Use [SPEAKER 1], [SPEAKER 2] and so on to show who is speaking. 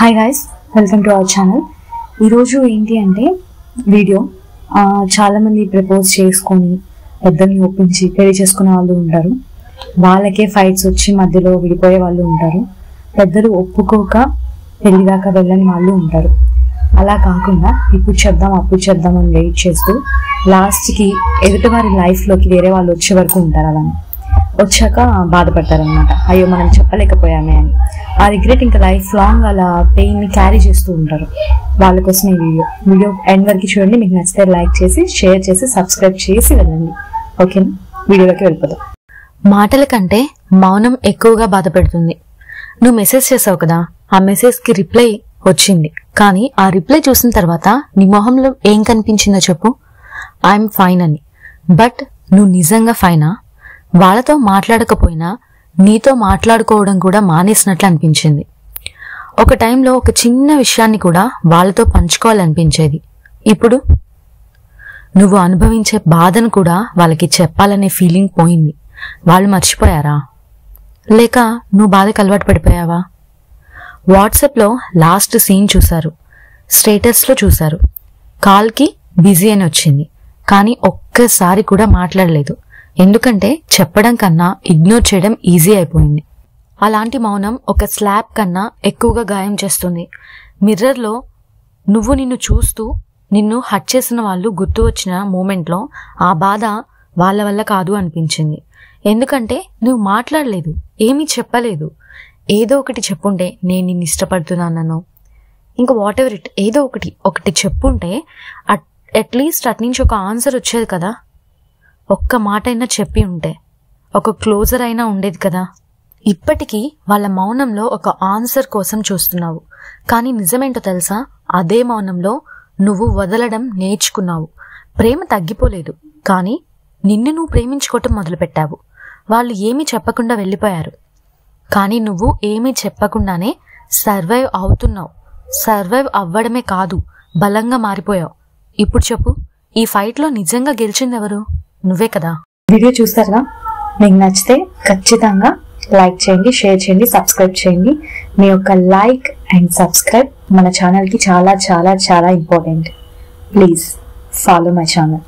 [SPEAKER 1] Hi guys, welcome to our channel. ఈరోజు ఏంటి అంటే వీడియో చాలామంది ప్రపోజ్ చేసుకొని పెద్దల్ని ఒప్పించి పెళ్లి చేసుకునే వాళ్ళు ఉంటారు. వాళ్ళకే ఫైట్స్ వచ్చి మధ్యలో విడిపోయే వాళ్ళు ఉంటారు. పెద్దలు ఒప్పుకోక పెళ్లి దాకా వెళ్ళని వాళ్ళు ఉంటారు. అలా కాకుండా ఇప్పుడు చేద్దాం అప్పుడు చేద్దాం అని వెయిట్ చేస్తూ లాస్ట్కి ఎదుటి వారి లైఫ్లోకి వేరే వాళ్ళు వచ్చే వరకు ఉంటారు. అలా వచ్చాక బాధపడతారనమాట, అయ్యో మనం చెప్పలేకపోయామే అని. ఆ రిగ్రెట్ ఇంకా లైఫ్ లాంగ్ అలా పెయిన్ని క్యారీ చేస్తూ ఉంటారు. వాళ్ళ కోసం ఈ వీడియో ఎండ్ వరకు చూడండి. మీకు నచ్చితే లైక్ చేసి షేర్ చేసి సబ్స్క్రైబ్ చేసి వెళ్ళండి. ఓకేనా, వీడియోలోకి వెళ్ళిపోదాం.
[SPEAKER 2] మాటల కంటే మౌనం ఎక్కువగా బాధ పెడుతుంది. నువ్వు మెసేజ్ చేసావు కదా, ఆ మెసేజ్కి రిప్లై వచ్చింది, కానీ ఆ రిప్లై చూసిన తర్వాత నీ మొహంలో ఏం కనిపించిందో చెప్పు. ఐఎమ్ ఫైన్ అని. బట్ నువ్వు నిజంగా ఫైనా? వాళ్ళతో మాట్లాడకపోయినా నీతో మాట్లాడుకోవడం కూడా మానేసినట్లు అనిపించింది. ఒక టైంలో ఒక చిన్న విషయాన్ని కూడా వాళ్ళతో పంచుకోవాలనిపించేది. ఇప్పుడు నువ్వు అనుభవించే బాధను కూడా వాళ్ళకి చెప్పాలనే ఫీలింగ్ పోయింది. వాళ్ళు మర్చిపోయారా? లేక నువ్వు బాధకు అలవాటు పడిపోయావా? వాట్సాప్లో లాస్ట్ సీన్ చూశారు, స్టేటస్లో చూశారు, కాల్కి బిజీ అని వచ్చింది, కానీ ఒక్కసారి కూడా మాట్లాడలేదు. ఎందుకంటే చెప్పడం కన్నా ఇగ్నోర్ చేయడం ఈజీ అయిపోయింది. అలాంటి మౌనం ఒక స్లాబ్ కన్నా ఎక్కువగా గాయం చేస్తుంది. మిర్రర్లో నువ్వు నిన్ను చూస్తూ నిన్ను హట్ చేసిన వాళ్ళు గుర్తు వచ్చిన మూమెంట్లో ఆ బాధ వాళ్ళ వల్ల కాదు అనిపించింది. ఎందుకంటే నువ్వు మాట్లాడలేదు, ఏమీ చెప్పలేదు. ఏదో ఒకటి చెప్పుంటే నేను నిన్ను ఇష్టపడుతున్నానో ఇంకా వాట్ ఎవర్ ఇట్, ఏదో ఒకటి చెప్పుంటే అట్లీస్ట్ అట్నుంచి ఒక ఆన్సర్ వచ్చేది కదా. ఒక్క మాట అయినా చెప్పి ఉంటే ఒక క్లోజర్ అయినా ఉండేది కదా. ఇప్పటికీ వాళ్ళ మౌనంలో ఒక ఆన్సర్ కోసం చూస్తున్నావు, కానీ నిజమేంటో తెలుసా? అదే మౌనంలో నువ్వు వదలడం నేర్చుకున్నావు. ప్రేమ తగ్గిపోలేదు, కానీ నిన్ను నువ్వు ప్రేమించుకోవటం మొదలుపెట్టావు. వాళ్ళు ఏమీ చెప్పకుండా వెళ్ళిపోయారు, కానీ నువ్వు ఏమీ చెప్పకుండానే సర్వైవ్ అవుతున్నావు. సర్వైవ్ అవ్వడమే కాదు, బలంగా మారిపోయావు. ఇప్పుడు చెప్పు, ఈ ఫైట్లో నిజంగా గెలిచిందెవరు? నువ్వే కదా.
[SPEAKER 1] వీడియో చూస్తారా? మీకు నచ్చితే ఖచ్చితంగా లైక్ చేయండి, షేర్ చేయండి, సబ్స్క్రైబ్ చేయండి. మీ యొక్క లైక్ అండ్ సబ్స్క్రైబ్ మన ఛానల్కి చాలా చాలా చాలా important. Please follow my channel.